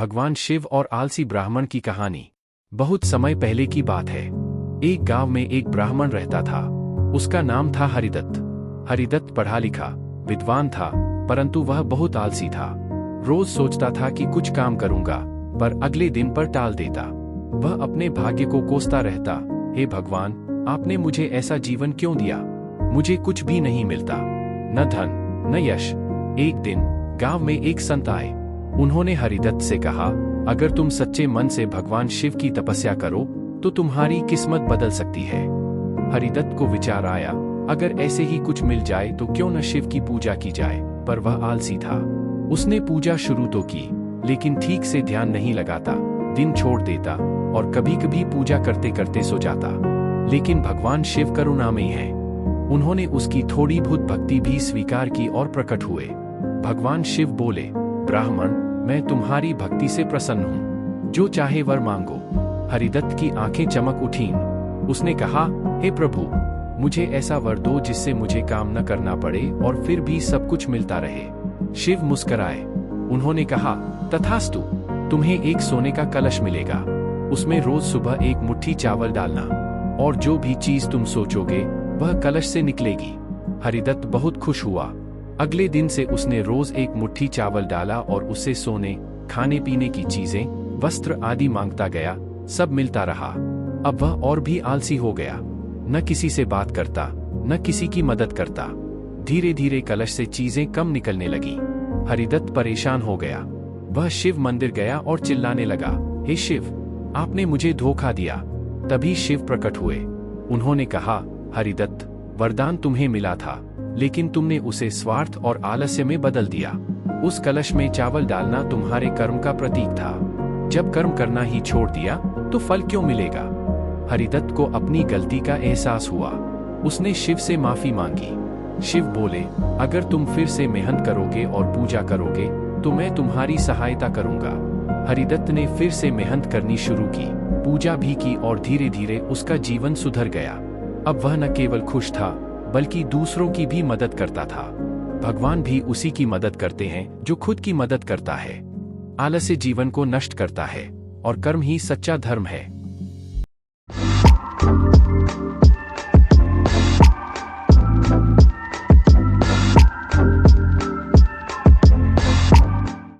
भगवान शिव और आलसी ब्राह्मण की कहानी। बहुत समय पहले की बात है। एक गांव में एक ब्राह्मण रहता था। उसका नाम था हरिदत्त। हरिदत्त पढ़ा लिखा विद्वान था, परंतु वह बहुत आलसी था। रोज सोचता था कि कुछ काम करूंगा, पर अगले दिन पर टाल देता। वह अपने भाग्य को कोसता रहता, हे भगवान, आपने मुझे ऐसा जीवन क्यों दिया? मुझे कुछ भी नहीं मिलता, न धन न यश। एक दिन गांव में एक संत आए। उन्होंने हरिदत्त से कहा, अगर तुम सच्चे मन से भगवान शिव की तपस्या करो तो तुम्हारी किस्मत बदल सकती है। हरिदत्त को विचार आया, अगर ऐसे ही कुछ मिल जाए तो क्यों न शिव की पूजा की जाए। पर वह आलसी था। उसने पूजा शुरू तो की, लेकिन ठीक से ध्यान नहीं लगाता, दिन छोड़ देता और कभी कभी पूजा करते करते सो जाता। लेकिन भगवान शिव करुणामयी हैं। उन्होंने उसकी थोड़ी बहुत भक्ति भी स्वीकार की और प्रकट हुए। भगवान शिव बोले, ब्राह्मण, मैं तुम्हारी भक्ति से प्रसन्न हूँ, जो चाहे वर मांगो। हरिदत्त की आंखें चमक उठीं। उसने कहा, हे प्रभु, मुझे ऐसा वर दो जिससे मुझे काम न करना पड़े और फिर भी सब कुछ मिलता रहे। शिव मुस्कराए। उन्होंने कहा, तथास्तु, तुम्हें एक सोने का कलश मिलेगा। उसमें रोज सुबह एक मुट्ठी चावल डालना, और जो भी चीज तुम सोचोगे वह कलश से निकलेगी। हरिदत्त बहुत खुश हुआ। अगले दिन से उसने रोज एक मुट्ठी चावल डाला और उससे सोने, खाने पीने की चीजें, वस्त्र आदि मांगता गया। सब मिलता रहा। अब वह और भी आलसी हो गया। न किसी से बात करता, न किसी की मदद करता। धीरे धीरे कलश से चीजें कम निकलने लगी। हरिदत्त परेशान हो गया। वह शिव मंदिर गया और चिल्लाने लगा, हे शिव, आपने मुझे धोखा दिया। तभी शिव प्रकट हुए। उन्होंने कहा, हरिदत्त, वरदान तुम्हें मिला था, लेकिन तुमने उसे स्वार्थ और आलस्य में बदल दिया। उस कलश में चावल डालना तुम्हारे कर्म का प्रतीक था। जब कर्म करना ही छोड़ दिया तो फल क्यों मिलेगा? हरिदत्त को अपनी गलती का एहसास हुआ। उसने शिव से माफी मांगी। शिव बोले, अगर तुम फिर से मेहनत करोगे और पूजा करोगे तो मैं तुम्हारी सहायता करूंगा। हरिदत्त ने फिर से मेहनत करनी शुरू की, पूजा भी की और धीरे धीरे उसका जीवन सुधर गया। अब वह न केवल खुश था, बल्कि दूसरों की भी मदद करता था। भगवान भी उसी की मदद करते हैं जो खुद की मदद करता है। आलस्य जीवन को नष्ट करता है और कर्म ही सच्चा धर्म है।